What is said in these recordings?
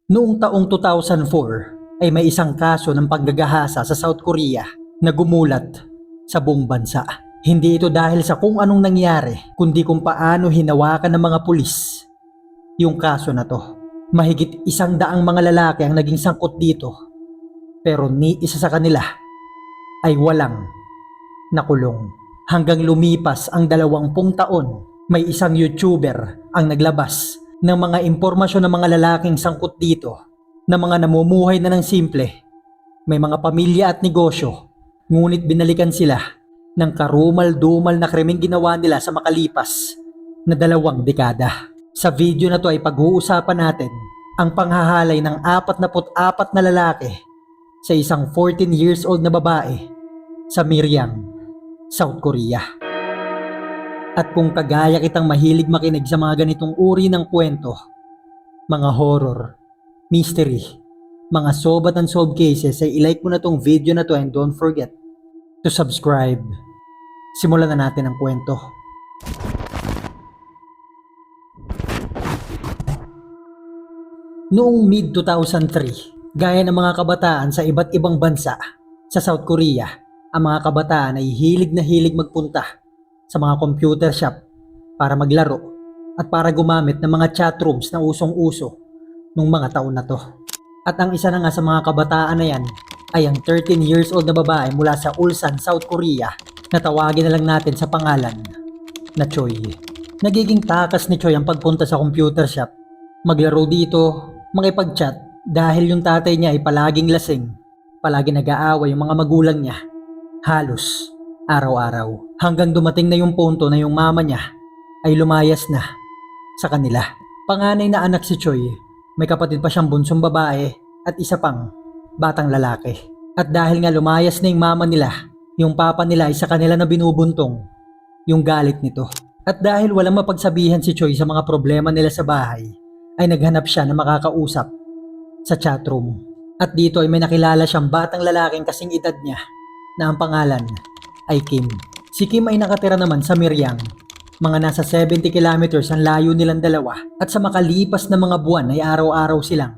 Noong taong 2004 ay may isang kaso ng paggagahasa sa South Korea na gumulat sa buong bansa. Hindi ito dahil sa kung anong nangyari, kundi kung paano hinawakan ng mga pulis yung kaso na to. Mahigit 100 mga lalaki ang naging sangkot dito, pero ni isa sa kanila ay walang nakulong. Hanggang lumipas ang 20 taon, may isang YouTuber ang naglabas ng mga impormasyon ng mga lalaking sangkot dito na mga namumuhay na ng simple. May mga pamilya at negosyo, ngunit binalikan sila ng karumal-dumal na krimeng ginawa nila sa makalipas na 2 dekada. Sa video na to ay pag-uusapan natin ang panghahalay ng 44 na lalaki sa isang 14 years old na babae sa Miryang, South Korea. At kung kagaya kitang mahilig makinig sa mga ganitong uri ng kwento, mga horror, mystery, mga solve at unsolved cases, ay ilike mo na tong video na to and don't forget to subscribe. Simulan na natin ang kwento. Noong mid-2003, gaya ng mga kabataan sa iba't ibang bansa sa South Korea, ang mga kabataan ay hilig na hilig magpunta sa mga computer shop para maglaro at para gumamit ng mga chat rooms na usong-uso nung mga taon na to. At ang isa na nga sa mga kabataan na yan ay ang 13 years old na babae mula sa Ulsan, South Korea, na tawagin na lang natin sa pangalan na Choi. Nagiging takas ni Choi ang pagpunta sa computer shop, maglaro dito, makipag-chat dahil yung tatay niya ay palaging lasing, palagi nag-aaway yung mga magulang niya, halos araw-araw. Hanggang dumating na yung punto na yung mama niya ay lumayas na sa kanila. Panganay na anak si Choi, may kapatid pa siyang bunsong babae at isa pang batang lalaki. At dahil nga lumayas na yung mama nila, yung papa nila ay sa kanila na binubuntong yung galit nito. At dahil walang mapagsabihan si Choi sa mga problema nila sa bahay, ay naghanap siya na makakausap sa chatroom. At dito ay may nakilala siyang batang lalaking kasing edad niya na ang pangalan ay Kim. Si Kim ay nakatira naman sa Miryang. Mga nasa 70 kilometers ang layo nilang dalawa at sa makalipas na mga buwan ay araw-araw silang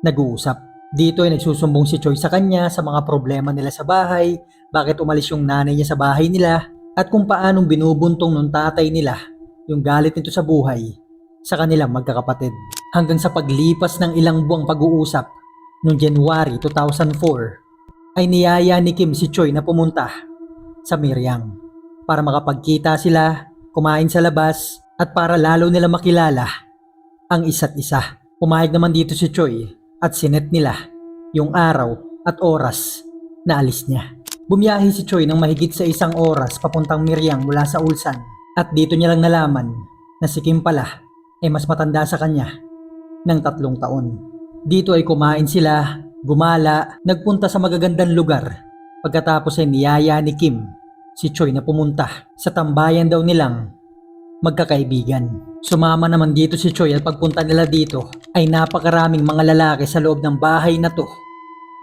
nag-uusap. Dito ay nagsusumbong si Choi sa kanya sa mga problema nila sa bahay, bakit umalis yung nanay niya sa bahay nila, at kung paanong binubuntong ng tatay nila yung galit nito sa buhay sa kanilang magkakapatid. Hanggang sa paglipas ng ilang buwang pag-uusap, noong January 2004, ay niyaya ni Kim si Choi na pumunta sa Miryang para makapagkita sila, kumain sa labas, at para lalo nila makilala ang isa't isa. Pumayag naman dito si Choi at sinet nila yung araw at oras na alis niya. Bumiyahe si Choi ng mahigit sa 1 oras papuntang Miryang mula sa Ulsan, at dito niya lang nalaman na si Kim pala ay mas matanda sa kanya ng 3 taon. Dito ay kumain sila, gumala, nagpunta sa magagandang lugar. Pagkatapos ay niyaya ni Kim si Choi na pumunta sa tambayan daw nilang magkakaibigan. Sumama naman dito si Choi at pagpunta nila dito ay napakaraming mga lalaki sa loob ng bahay na to.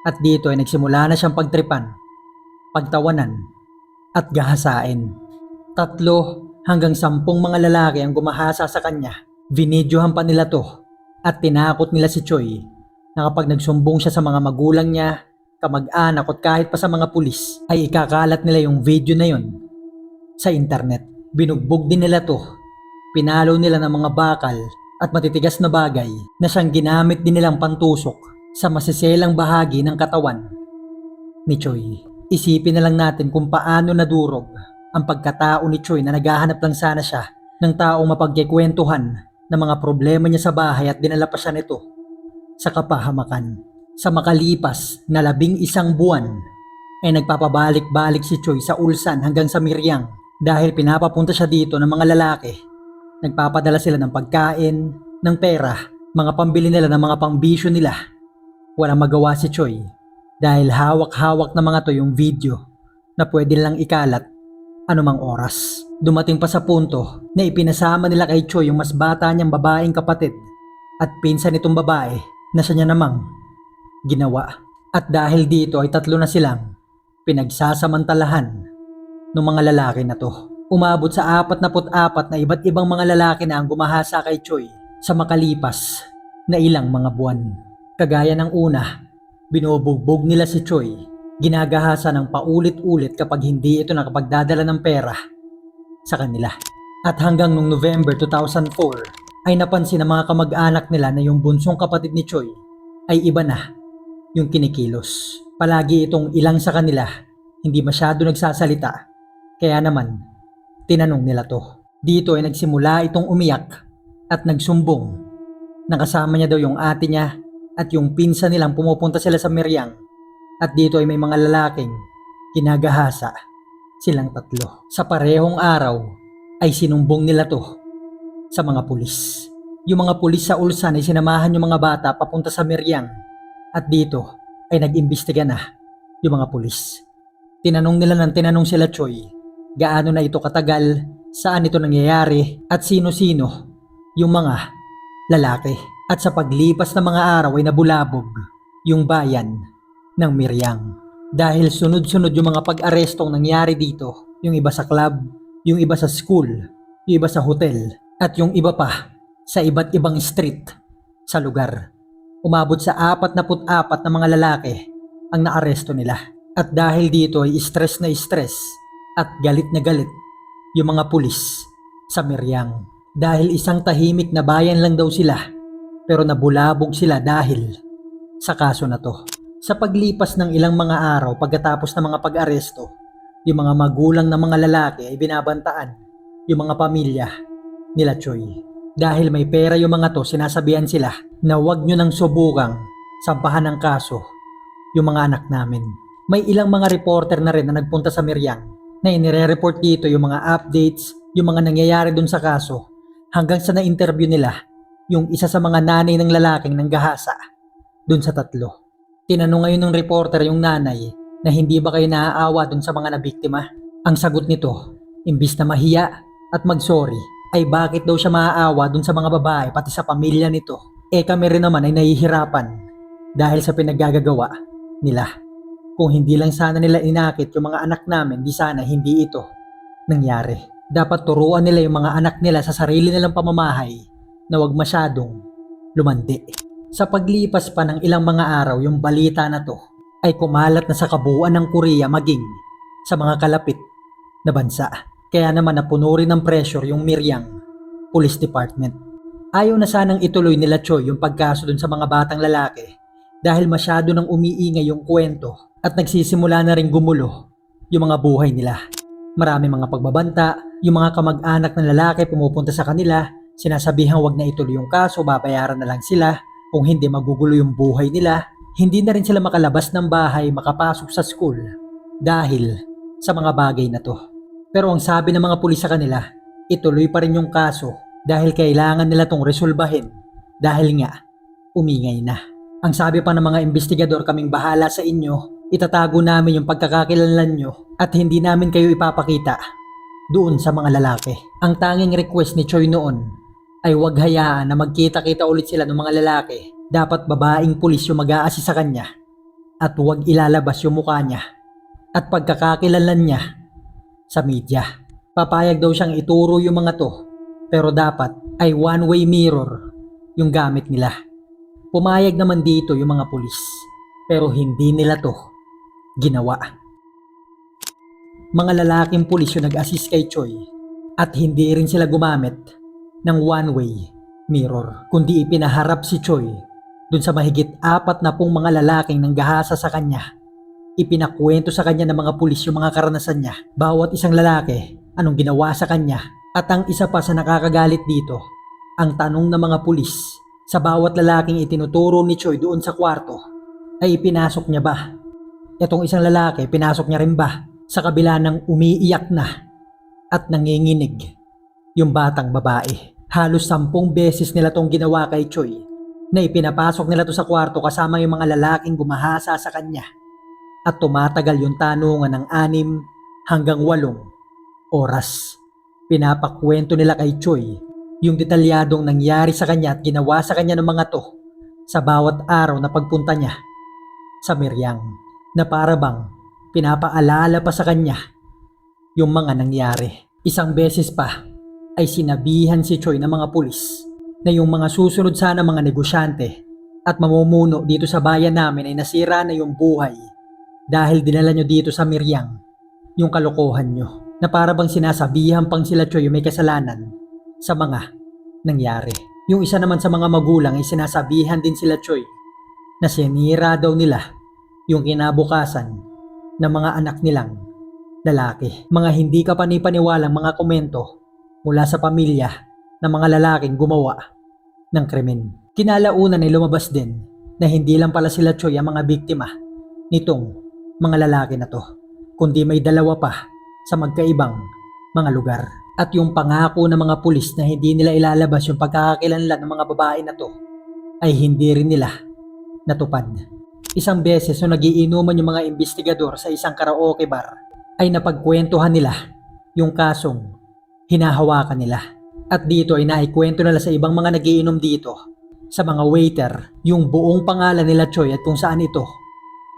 At dito ay nagsimula na siyang pagtripan, pagtawanan at gahasain. 3 hanggang 10 mga lalaki ang gumahasa sa kanya. Vinidyohan pa nila to at tinakot nila si Choi na kapag nagsumbong siya sa mga magulang niya, kamag-anak at kahit pa sa mga pulis, ay ikakalat nila yung video na yon sa internet. Binugbog din nila to, pinalo nila ng mga bakal at matitigas na bagay na siyang ginamit din nilang pantusok sa masiselang bahagi ng katawan ni Choi. Isipin na lang natin kung paano nadurog ang pagkatao ni Choi na naghahanap lang sana siya ng taong mapagkikwentuhan ng mga problema niya sa bahay at dinala pa siya nito sa kapahamakan. Sa makalipas na 11 buwan ay nagpapabalik-balik si Choi sa Ulsan hanggang sa Miryang dahil pinapapunta siya dito ng mga lalaki. Nagpapadala sila ng pagkain, ng pera, mga pambili nila ng mga pangbisyo nila. Walang magawa si Choi dahil hawak-hawak na mga to yung video na pwede lang ikalat anumang oras. Dumating pa sa punto na ipinasama nila kay Choi yung mas bata niyang babaeng kapatid at pinsan nitong babae na siya niya namang ginawa. At dahil dito ay 3 na silang pinagsasamantalahan ng mga lalaki na to. Umabot sa 44 na iba't ibang mga lalaki na ang gumahasa kay Choi sa makalipas na ilang mga buwan. Kagaya ng una, binubugbog nila si Choi, ginagahasa ng paulit-ulit kapag hindi ito nakapagdadala ng pera sa kanila. At hanggang noong November 2004 ay napansin ng mga kamag-anak nila na yung bunsong kapatid ni Choi ay iba na yung kinikilos. Palagi itong ilang sa kanila, hindi masyado nagsasalita. Kaya naman, tinanong nila to. Dito ay nagsimula itong umiyak at nagsumbong. Nakasama niya daw yung ate niya at yung pinsan nilang pumupunta sila sa Miriam. At dito ay may mga lalaking ginagahasa silang tatlo. Sa parehong araw ay sinumbong nila to sa mga pulis. Yung mga pulis sa Ulsan ay sinamahan yung mga bata papunta sa Miriam. At dito ay nag-imbestiga na yung mga pulis. Tinanong nila ng tinanong sila Choi, gaano na ito katagal, saan ito nangyayari, at sino-sino yung mga lalaki. At sa paglipas ng mga araw ay nabulabog yung bayan ng Miriam. Dahil sunod-sunod yung mga pag-arestong nangyari dito, yung iba sa club, yung iba sa school, yung iba sa hotel, at yung iba pa sa iba't ibang street sa lugar. Umabot sa 44 na mga lalaki ang naaresto nila. At dahil dito ay stress na stress at galit na galit yung mga pulis sa Miriam. Dahil isang tahimik na bayan lang daw sila, pero nabulabog sila dahil sa kaso na to. Sa paglipas ng ilang mga araw pagkatapos ng mga pag-aresto, yung mga magulang ng mga lalaki ay binabantaan yung mga pamilya nila Choi. Dahil may pera yung mga to, sinasabihan sila na huwag nyo nang subukang sampahan ng kaso yung mga anak namin. May ilang mga reporter na rin na nagpunta sa Miriam na inire-report dito yung mga updates, yung mga nangyayari dun sa kaso, hanggang sa na-interview nila yung isa sa mga nanay ng lalaking nanggahasa dun sa tatlo. Tinanong ngayon ng reporter yung nanay na hindi ba kayo naaawa dun sa mga nabiktima. Ang sagot nito, imbis na mahiya at mag-sorry, ay bakit daw siya maaawa dun sa mga babae pati sa pamilya nito. Kami rin naman ay nahihirapan dahil sa pinaggagawa nila. Kung hindi lang sana nila inakit yung mga anak namin, di sana hindi ito nangyari. Dapat turuan nila yung mga anak nila sa sarili nilang pamamahay na huwag masyadong lumandi. Sa paglipas pa ng ilang mga araw, yung balita na to ay kumalat na sa kabuuan ng Korea maging sa mga kalapit na bansa. Kaya naman napuno rin ng pressure yung Miriam Police Department. Ayaw na sanang ituloy nila Choi yung pagkaso dun sa mga batang lalaki dahil masyado nang umiingay yung kwento at nagsisimula na rin gumulo yung mga buhay nila. Marami mga pagbabanta, yung mga kamag-anak ng lalaki pumupunta sa kanila, sinasabihang wag na ituloy yung kaso, babayaran na lang sila, kung hindi magugulo yung buhay nila. Hindi na rin sila makalabas ng bahay, makapasok sa school dahil sa mga bagay na to. Pero ang sabi ng mga pulis sa kanila, ituloy pa rin yung kaso dahil kailangan nila tong resolbahin dahil nga umingay na. Ang sabi pa ng mga investigador, kaming bahala sa inyo, itatago namin yung pagkakakilanlan nyo at hindi namin kayo ipapakita doon sa mga lalaki. Ang tanging request ni Choi noon ay huwag hayaan na magkita-kita ulit sila ng mga lalaki. Dapat babaeng pulis yung mag-a-assist sa kanya at huwag ilalabas yung mukha niya at pagkakakilanlan niya sa media. Papayag daw siyang ituro yung mga to, pero dapat ay one-way mirror yung gamit nila. Pumayag naman dito yung mga pulis, pero hindi nila to ginawa. Mga lalaking pulis yung nag-assist kay Choi at hindi rin sila gumamit ng one-way mirror, kundi ipinaharap si Choi dun sa mahigit 40 mga lalaking nanggahasa sa kanya. Ipinakwento sa kanya ng mga pulis yung mga karanasan niya, bawat isang lalaki, anong ginawa sa kanya. At ang isa pa sa nakakagalit dito, ang tanong ng mga pulis sa bawat lalaking itinuturo ni Choi doon sa kwarto, ay ipinasok niya ba? Itong isang lalaki, pinasok niya rin ba sa kabila ng umiiyak na at nanginginig yung batang babae? Halos 10 beses nila tong ginawa kay Choi na ipinapasok nila to sa kwarto kasama yung mga lalaking gumahasa sa kanya. At tumatagal yung tanungan ng 6 hanggang 8 oras. Pinapakwento nila kay Choi yung detalyadong nangyari sa kanya at ginawa sa kanya ng mga to sa bawat araw na pagpunta niya sa Miriam, na para bang pinapaalala pa sa kanya yung mga nangyari. Isang beses pa ay sinabihan si Choi ng mga pulis na yung mga susunod sana mga negosyante at mamumuno dito sa bayan namin ay nasira na yung buhay dahil dinala nyo dito sa Miryang yung kalokohan nyo na para bang sinasabihan pang sila Choy yung may kasalanan sa mga nangyari. Yung isa naman sa mga magulang ay sinasabihan din sila Choy na sinira daw nila yung kinabukasan ng mga anak nilang lalaki. Mga hindi ka panipaniwalang mga komento mula sa pamilya ng mga lalaking gumawa ng krimen. Kinalaunan ay lumabas din na hindi lang pala sila Choy ang mga biktima nitong mga lalaki na to, kundi may dalawa pa sa magkaibang mga lugar. At yung pangako ng mga pulis na hindi nila ilalabas yung pagkakakilanlan ng mga babae na to ay hindi rin nila natupad. Isang beses nung nagiinuman yung mga investigador sa isang karaoke bar ay napagkwentuhan nila yung kasong hinahawakan nila. At dito ay naikwento nila sa ibang mga nagiinom dito, sa mga waiter, yung buong pangalan nila Choy at kung saan ito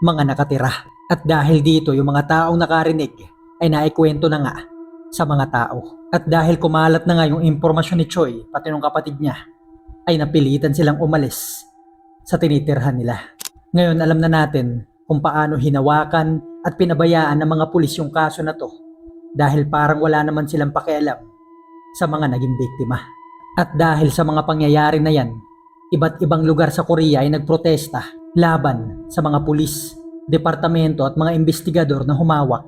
mga nakatira. At dahil dito yung mga taong nakarinig ay naikwento na nga sa mga tao. At dahil kumalat na nga yung impormasyon ni Choy pati ng kapatid niya, ay napilitan silang umalis sa tinitirhan nila. Ngayon alam na natin kung paano hinawakan at pinabayaan ng mga pulis yung kaso na to dahil parang wala naman silang pakialam sa mga naging biktima. At dahil sa mga pangyayari na yan, iba't ibang lugar sa Korea ay nagprotesta laban sa mga pulis, departamento at mga investigador na humawak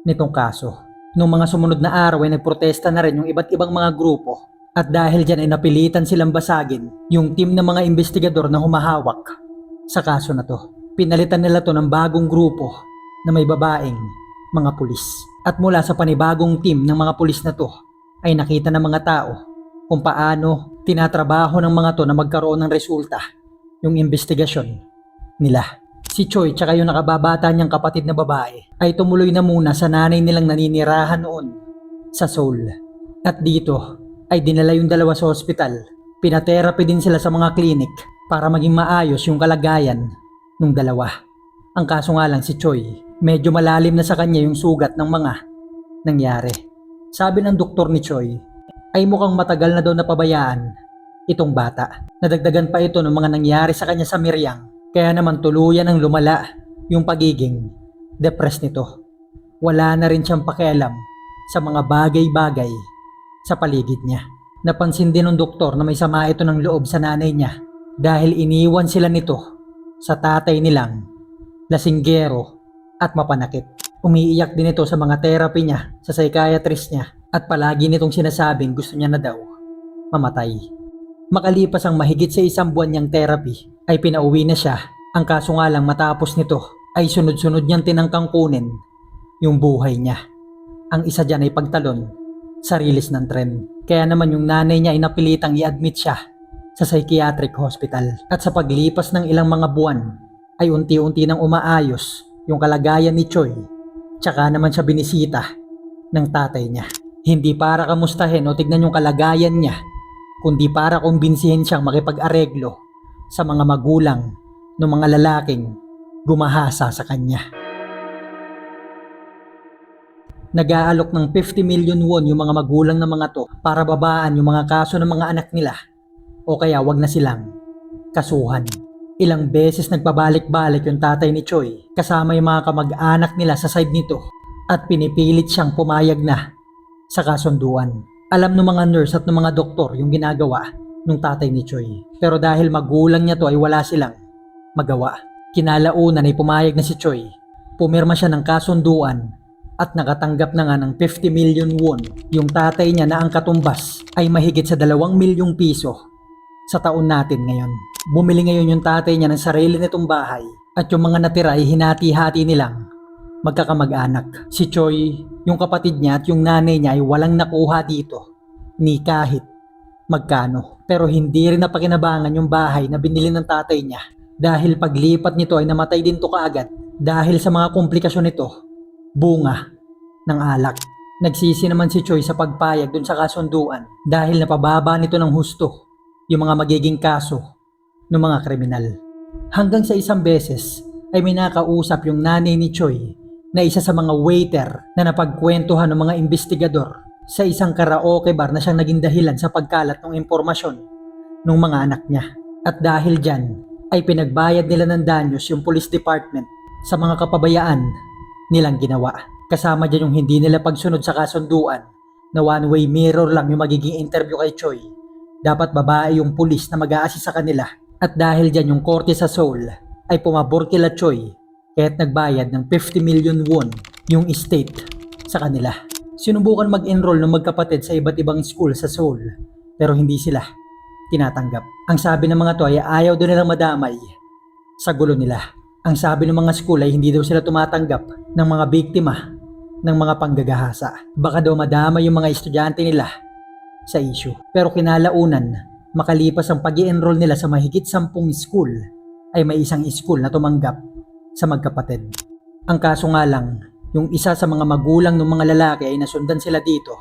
nitong kaso. Noong mga sumunod na araw ay nagprotesta na rin yung iba't ibang mga grupo at dahil dyan ay napilitan silang basagin yung team ng mga investigador na humahawak sa kaso na to. Pinalitan nila to ng bagong grupo na may babaeng mga pulis. At mula sa panibagong team ng mga pulis na to ay nakita ng mga tao kung paano tinatrabaho ng mga to na magkaroon ng resulta yung investigasyon nila. Si Choy tsaka yung nakababata niyang kapatid na babae ay tumuloy na muna sa nanay nilang naninirahan noon sa Seoul. At dito ay dinala yung dalawa sa ospital. Pinatherapy din sila sa mga klinik para maging maayos yung kalagayan ng dalawa. Ang kaso nga lang si Choy, medyo malalim na sa kanya yung sugat ng mga nangyari. Sabi ng doktor ni Choy ay mukhang matagal na daw napabayaan itong bata. Nadagdagan pa ito ng mga nangyari sa kanya sa Miryang. Kaya naman tuluyan ang lumala yung pagiging depressed nito. Wala na rin siyang pakialam sa mga bagay-bagay sa paligid niya. Napansin din ng doktor na may sama ito ng loob sa nanay niya dahil iniwan sila nito sa tatay nilang lasinggero at mapanakit. Umiiyak din ito sa mga therapy niya sa psychiatrist niya at palagi nitong sinasabing gusto niya na daw mamatay. Makalipas ang mahigit sa isang buwan niyang therapy ay pinauwi na siya. Ang kaso nga lang matapos nito ay sunod-sunod niyang tinangkang kunin yung buhay niya. Ang isa dyan ay pagtalon sa rilis ng tren. Kaya naman yung nanay niya ay napilitang i-admit siya sa psychiatric hospital. At sa paglipas ng ilang mga buwan ay unti-unti nang umaayos yung kalagayan ni Choy. Tsaka naman siya binisita ng tatay niya. Hindi para kamustahin o tignan yung kalagayan niya, kundi para kumbinsihin siyang makipag-areglo sa mga magulang ng mga lalaking gumahasa sa kanya. Nag-aalok ng 50 million won yung mga magulang ng mga to para babaan yung mga kaso ng mga anak nila o kaya wag na silang kasuhan. Ilang beses nagpabalik-balik yung tatay ni Choy kasama yung mga kamag-anak nila sa side nito at pinipilit siyang pumayag na sa kasunduan. Alam ng mga nurse at ng mga doktor yung ginagawa ng tatay ni Choy. Pero dahil magulang niya to ay wala silang magawa. Kinalaunan ay pumayag na si Choy. Pumirma siya ng kasunduan at nakatanggap na nga ng 50 million won. Yung tatay niya na ang katumbas ay mahigit sa 2 milyong piso sa taon natin ngayon. Bumili ngayon yung tatay niya ng sarili nitong bahay at yung mga natira ay hinati-hati nilang magkakamag-anak. Si Choy, yung kapatid niya at yung nanay niya ay walang nakuha dito ni kahit magkano. Pero hindi rin napakinabangan yung bahay na binili ng tatay niya dahil paglipat nito ay namatay din to kaagad dahil sa mga komplikasyon nito, bunga ng alak. Nagsisi naman si Choy sa pagpayag dun sa kasunduan dahil napababa nito ng husto yung mga magiging kaso ng mga kriminal. Hanggang sa isang beses ay may nakausap yung nanay ni Choy na isa sa mga waiter na napagkwentuhan ng mga investigador sa isang karaoke bar na siyang naging dahilan sa pagkalat ng impormasyon ng mga anak niya. At dahil dyan ay pinagbayad nila ng danyos yung police department sa mga kapabayaan nilang ginawa. Kasama dyan yung hindi nila pagsunod sa kasunduan na one-way mirror lang yung magiging interview kay Choi. Dapat babae yung pulis na mag-a-assist sa kanila. At dahil dyan yung korte sa Seoul ay pumabor kila Choi kaya't nagbayad ng 50 million won yung estate sa kanila. Sinubukan mag-enroll ng magkapatid sa iba't ibang school sa Seoul pero hindi sila tinatanggap. Ang sabi ng mga to ay ayaw doon nilang madamay sa gulo nila. Ang sabi ng mga school ay hindi daw sila tumatanggap ng mga biktima ng mga panggagahasa. Baka daw madamay yung mga estudyante nila sa issue. Pero kinalaunan, makalipas ang pag-i-enroll nila sa mahigit 10 school, ay may isang school na tumanggap sa magkapatid. Ang kaso nga lang, yung isa sa mga magulang ng mga lalaki ay nasundan sila dito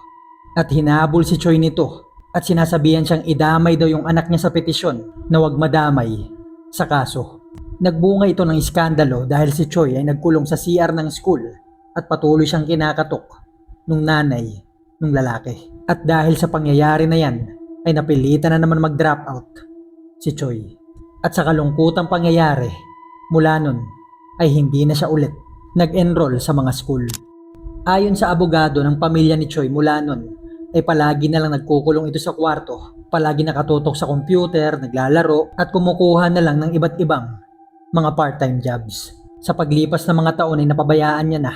at hinabol si Choi nito at sinasabihan siyang idamay daw yung anak niya sa petisyon na wag madamay sa kaso. Nagbunga ito ng iskandalo dahil si Choi ay nagkulong sa CR ng school at patuloy siyang kinakatok nung nanay nung lalaki. At dahil sa pangyayari na yan ay napilitan na naman mag-drop out si Choi. At sa kalungkutang pangyayari, mula nun ay hindi na siya ulit nag-enroll sa mga school. Ayon sa abogado ng pamilya ni Choi mula nun ay palagi na lang nagkukulong ito sa kwarto, palagi nakatutok sa computer, naglalaro at kumukuha na lang ng iba't ibang mga part-time jobs. Sa paglipas ng mga taon ay napabayaan niya na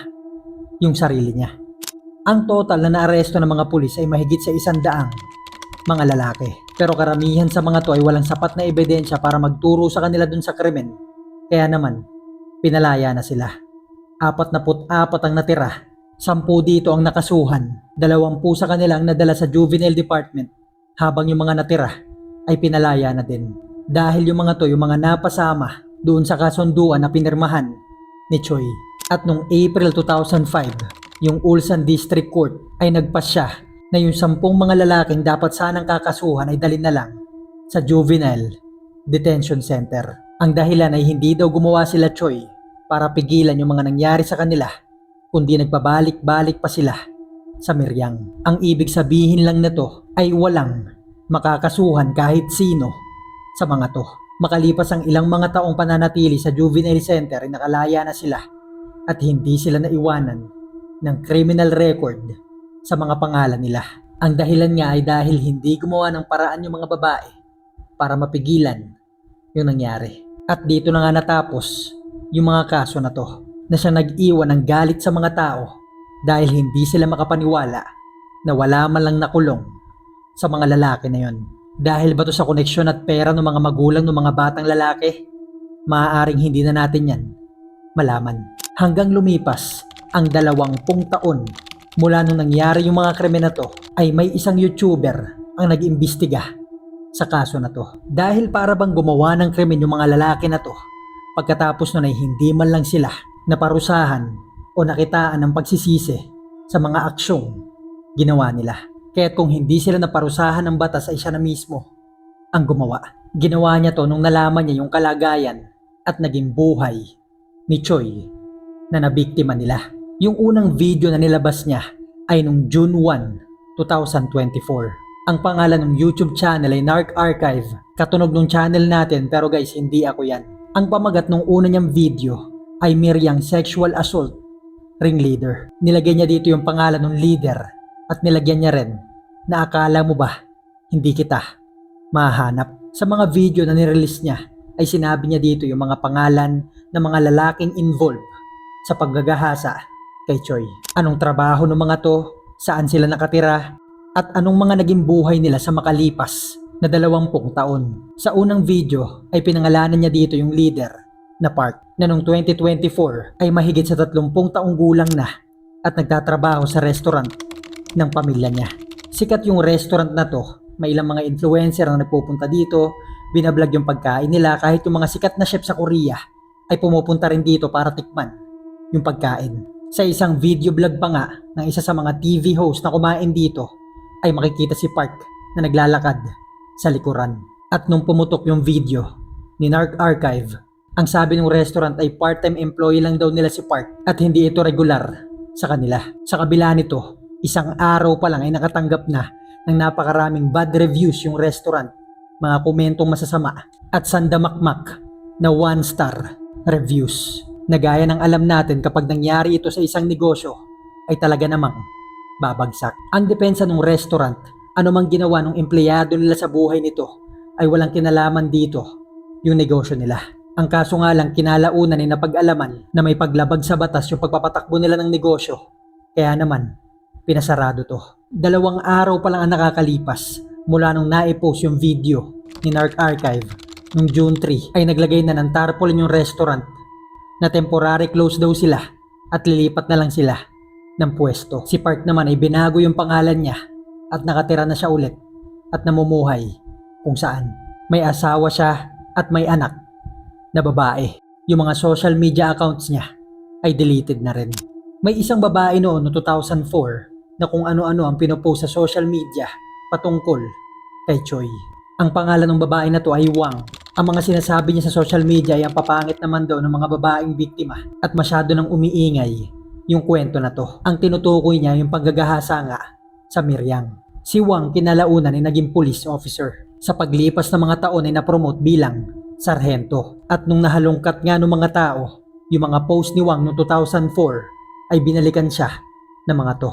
yung sarili niya. Ang total na naaresto ng mga pulis ay mahigit sa 100 mga lalaki. Pero karamihan sa mga to ay walang sapat na ebidensya para magturo sa kanila dun sa krimen. Kaya naman, pinalaya na sila. 44 ang natira. 10 dito ang nakasuhan. 20 sa kanila ang nadala sa juvenile department. Habang yung mga natira ay pinalaya na din. Dahil yung mga to yung mga napasama doon sa kasunduan na pinirmahan ni Choi. At noong April 2005, yung Ulsan District Court ay nagpasya na yung 10 mga lalaking dapat sanang kakasuhan ay dalhin na lang sa Juvenile Detention Center. Ang dahilan ay hindi daw gumawa sila Choi para pigilan yung mga nangyari sa kanila, kundi nagpabalik-balik pa sila sa Miryang. Ang ibig sabihin lang nito ay walang makakasuhan kahit sino sa mga to. Makalipas ang ilang mga taong pananatili sa Juvenile Center ay nakalaya na sila at hindi sila naiwanan ng criminal record sa mga pangalan nila. Ang dahilan nga ay dahil hindi gumawa ng paraan yung mga babae para mapigilan yung nangyari. At dito na nga natapos yung mga kaso na to, na siya nag-iwan ng galit sa mga tao dahil hindi sila makapaniwala na wala man lang nakulong sa mga lalaki na yon. Dahil ba to sa koneksyon at pera ng mga magulang ng mga batang lalaki? Maaaring hindi na natin yan malaman. Hanggang lumipas ang 20 taon mula nung nangyari yung mga krimen na to, ay may isang YouTuber ang nag-imbestiga sa kaso na to. Dahil para bang gumawa ng krimen yung mga lalaki na to, pagkatapos nun ay hindi man lang sila naparusahan o nakitaan ng pagsisisi sa mga aksyong ginawa nila. Kaya't kung hindi sila naparusahan ng batas ay siya na mismo ang gumawa. Ginawa niya to nung nalaman niya yung kalagayan at naging buhay ni Choi na nabiktima nila. Yung unang video na nilabas niya ay nung June 1, 2024. Ang pangalan ng YouTube channel ay Narc Archive. Katunog ng channel natin pero guys, hindi ako yan. Ang pamagat ng una niyang video ay Miryang Sexual Assault Ringleader. Nilagyan niya dito yung pangalan ng leader at nilagyan niya rin na akala mo ba hindi kita mahanap. Sa mga video na nirelease niya ay sinabi niya dito yung mga pangalan ng mga lalaking involved sa paggagahasa kay Choi. Anong trabaho ng mga to, saan sila nakatira, at anong mga naging buhay nila sa makalipas na 20 taon. Sa unang video ay pinangalanan niya dito yung leader na Park na noong 2024 ay mahigit sa 30 taong gulang na at nagtatrabaho sa restaurant ng pamilya niya. Sikat yung restaurant na to, may ilang mga influencer ang nagpupunta dito, binablog yung pagkain nila, kahit yung mga sikat na chef sa Korea ay pumupunta rin dito para tikman yung pagkain. Sa isang video vlog pa nga ng isa sa mga TV host na kumain dito ay makikita si Park na naglalakad sa likuran. At nung pumutok yung video ni Narc Archive, ang sabi ng restaurant ay part-time employee lang daw nila si Park at hindi ito regular sa kanila. Sa kabila nito, isang araw pa lang ay nakatanggap na ng napakaraming bad reviews yung restaurant mga komentong masasama at sandamakmak na 1-star reviews. Na gaya ng alam natin kapag nangyari ito sa isang negosyo ay talaga namang babagsak. Ang depensa ng restaurant, anumang ginawa ng empleyado nila sa buhay nito ay walang kinalaman dito yung negosyo nila. Ang kaso nga lang kinalaunan ay napag-alaman na may paglabag sa batas yung pagpapatakbo nila ng negosyo. Kaya naman, pinasarado to. 2 araw pa lang ang nakakalipas mula nung naipost yung video ni Narc Archive. Nung June 3 ay naglagay na ng tarpaulin yung restaurant na temporary close daw sila at lilipat na lang sila ng pwesto. Si Park naman ay binago yung pangalan niya at nakatira na siya ulit at namumuhay kung saan. May asawa siya at may anak na babae. Yung mga social media accounts niya ay deleted na rin. May isang babae noon no 2004 na kung ano-ano ang pinopost sa social media patungkol kay Choi. Ang pangalan ng babae na to ay Wang. Ang mga sinasabi niya sa social media ay ang papangit naman daw ng mga babaeng biktima at masyado nang umiingay yung kwento na to. Ang tinutukoy niya yung paggagahasa nga sa Miryang. Si Wang kinalaunan ay naging police officer. Sa paglipas ng mga taon ay napromote bilang sarhento. At nung nahalungkat nga ng mga tao, yung mga post ni Wang noong 2004 ay binalikan siya ng mga to.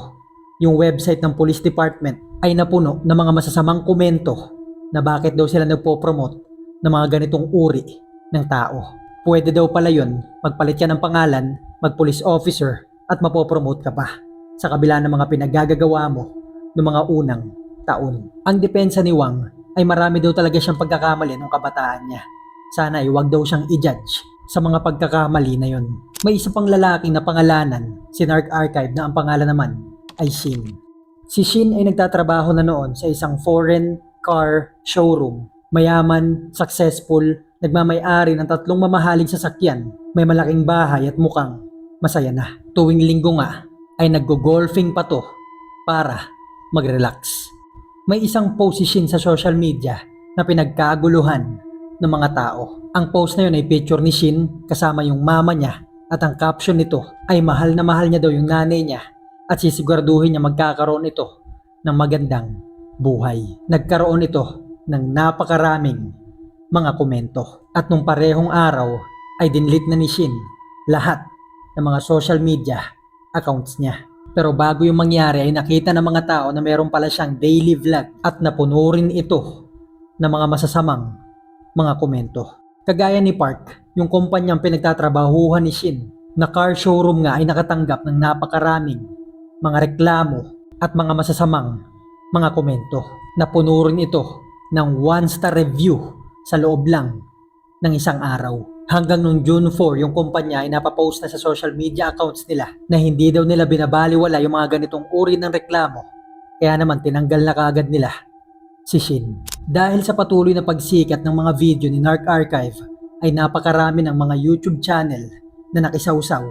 Yung website ng police department ay napuno ng mga masasamang komento na bakit daw sila nagpo-promote ng mga ganitong uri ng tao. Pwede daw pala yun, magpalit ka ng pangalan, mag-police officer, at mapopromote ka pa sa kabila ng mga pinaggagawa mo ng mga unang taon. Ang depensa ni Wang ay marami daw talaga siyang pagkakamali ng kabataan niya. Sana ay wag daw siyang i-judge sa mga pagkakamali na yun. May isa pang lalaking na pangalanan, si Narc Archive, na ang pangalan naman ay Shin. Si Shin ay nagtatrabaho na noon sa isang foreign car showroom. Mayaman, successful, nagmamay-ari ng 3 mamahaling sasakyan, may malaking bahay at mukhang masaya na. Tuwing linggo nga ay naggo-golfing pa to para mag-relax. May isang post si Shin sa social media na pinagkaguluhan ng mga tao. Ang post na yun ay picture ni Shin kasama yung mama niya at ang caption nito ay mahal na mahal niya daw yung nanay niya at sisiguraduhin niya magkakaroon ito ng magandang buhay. Nagkaroon ito ng napakaraming mga komento. At nung parehong araw ay dinelete na ni Shin lahat ng mga social media accounts niya. Pero bago yung mangyari ay nakita ng mga tao na meron pala siyang daily vlog at napuno rin ito ng mga masasamang mga komento. Kagaya ni Park, yung kumpanyang pinagtatrabahuhan ni Shin na car showroom nga ay nakatanggap ng napakaraming mga reklamo at mga masasamang mga komento. Napuno rin ito ng 1-star review sa loob lang ng isang araw. Hanggang noong June 4, yung kumpanya ay napapost na sa social media accounts nila na hindi daw nila binabaliwala yung mga ganitong uri ng reklamo. Kaya naman tinanggal na kaagad nila si Shin. Dahil sa patuloy na pagsikat ng mga video ni Narc Archive ay napakarami ng mga YouTube channel na nakisawsaw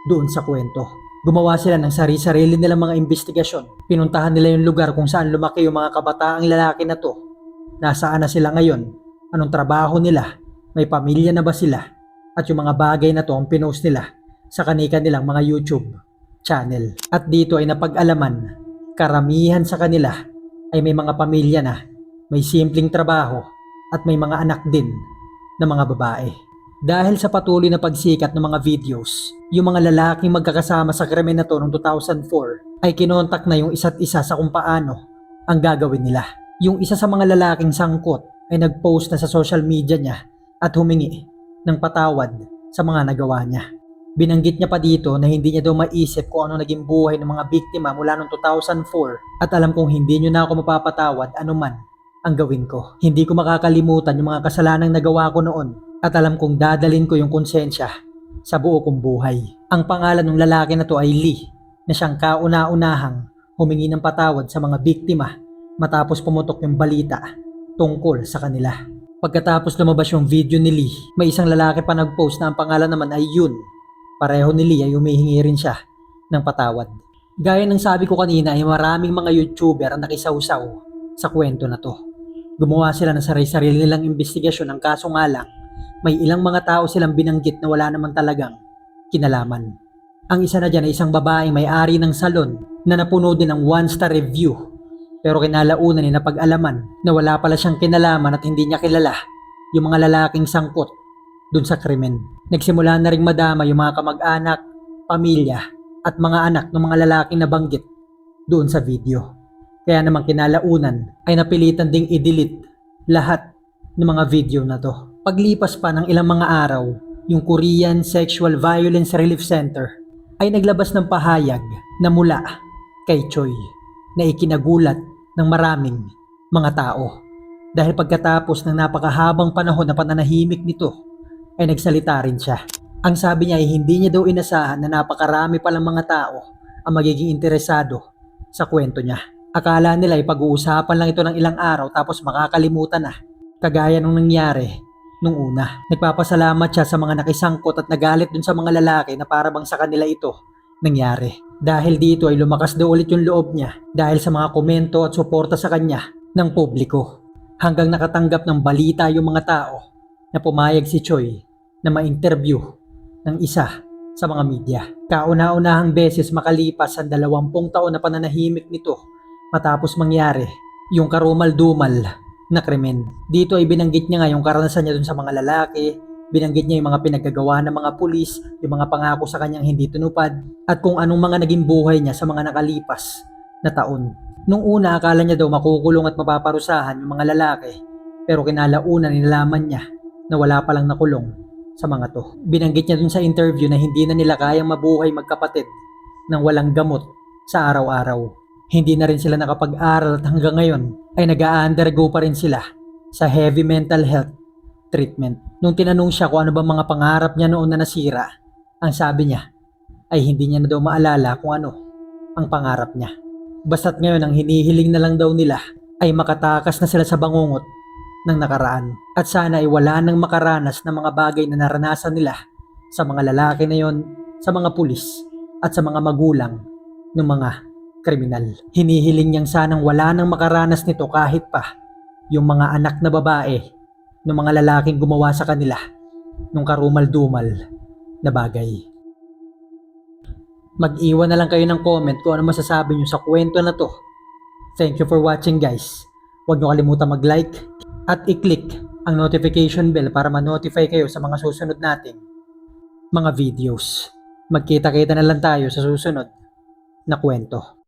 doon sa kwento. Gumawa sila ng sarili-sarili nilang mga investigasyon. Pinuntahan nila yung lugar kung saan lumaki yung mga kabataang lalaki na to. Nasaan na sila ngayon? Anong trabaho nila? May pamilya na ba sila? At yung mga bagay na to ang pinost nila sa kanilang mga YouTube channel. At dito ay napag-alaman, karamihan sa kanila ay may mga pamilya na, may simpleng trabaho at may mga anak din na mga babae. Dahil sa patuloy na pagsikat ng mga videos, yung mga lalaking magkakasama sa krimen na to noong 2004 ay kinontak na yung isa't isa sa kung paano ang gagawin nila. Yung isa sa mga lalaking sangkot ay nagpost na sa social media niya at humingi ng patawad sa mga nagawa niya. Binanggit niya pa dito na hindi niya daw maisip kung ano naging buhay ng mga biktima mula noong 2004 at alam kong hindi niyo na ako mapapatawad anuman ang gawin ko. Hindi ko makakalimutan yung mga kasalanang nagawa ko noon at alam kong dadalin ko yung konsensya sa buo kong buhay. Ang pangalan ng lalaki na to ay Lee na siyang kauna-unahang humingi ng patawad sa mga biktima matapos pumutok yung balita tungkol sa kanila. Pagkatapos lumabas yung video ni Lee, may isang lalaki pa nagpost na ang pangalan naman ay Yun. Pareho ni Lee ay humihingi rin siya ng patawad. Gaya ng sabi ko kanina ay maraming mga YouTuber ang nakisawsaw sa kwento na to. Gumawa sila ng sarili-sarili nilang investigasyon, ang kaso nga lang, may ilang mga tao silang binanggit na wala naman talagang kinalaman. Ang isa na dyan ay isang babaeng may-ari ng salon na napuno din ng 1-star review Pero kinalaunan ni napag-alaman na wala pala siyang kinalaman at hindi niya kilala yung mga lalaking sangkot dun sa krimen. Nagsimula na ring madama yung mga kamag-anak, pamilya at mga anak ng mga lalaking nabanggit doon sa video. Kaya naman kinalaunan ay napilitan ding i-delete lahat ng mga video na to. Paglipas pa ng ilang mga araw, yung Korean Sexual Violence Relief Center ay naglabas ng pahayag na mula kay Choi na ikinagulat ng maraming mga tao. Dahil pagkatapos ng napakahabang panahon na pananahimik nito ay nagsalita rin siya. Ang sabi niya ay hindi niya daw inasahan na napakarami palang mga tao ang magiging interesado sa kwento niya. Akala nila ay pag-uusapan lang ito ng ilang araw tapos makakalimutan na. Kagaya nung nangyari nung una. Nagpapasalamat siya sa mga nakisangkot at nagalit dun sa mga lalaki na parabang sa kanila ito nangyari. Dahil dito ay lumakas daw ulit yung loob niya dahil sa mga komento at suporta sa kanya ng publiko. Hanggang nakatanggap ng balita yung mga tao na pumayag si Choi na ma-interview ng isa sa mga media. Kauna-unahang beses makalipas ang 20 taon na pananahimik nito matapos mangyari yung karumal-dumal na krimen. Dito ay binanggit niya nga yung karanasan niya dun sa mga lalaki, binanggit niya yung mga pinaggagawa ng mga pulis, yung mga pangako sa kanyang hindi tinupad, at kung anong mga naging buhay niya sa mga nakalipas na taon. Nung una akala niya daw makukulong at mapaparusahan yung mga lalaki, pero kinalaunan nilalaman niya na wala palang nakulong sa mga to. Binanggit niya dun sa interview na hindi na nila kayang mabuhay magkapatid nang walang gamot sa araw-araw. Hindi na rin sila nakapag-aral at hanggang ngayon ay nag-a-undergo pa rin sila sa heavy mental health treatment. Nung tinanong siya kung ano ba mga pangarap niya noon na nasira, ang sabi niya ay hindi niya na daw maalala kung ano ang pangarap niya. Basta't ngayon ang hinihiling na lang daw nila ay makatakas na sila sa bangungot ng nakaraan. At sana ay wala nang makaranas ng mga bagay na naranasan nila sa mga lalaki na yon, sa mga pulis at sa mga magulang ng mga kriminal. Hinihiling niyang sanang wala nang makaranas nito kahit pa yung mga anak na babae ng mga lalaking gumawa sa kanila nung karumal-dumal na bagay. Mag-iwan na lang kayo ng comment kung ano masasabi nyo sa kwento na to. Thank you for watching guys. Huwag nyo kalimutan mag-like at i-click ang notification bell para ma-notify kayo sa mga susunod nating mga videos. Magkita-kita na lang tayo sa susunod na kwento.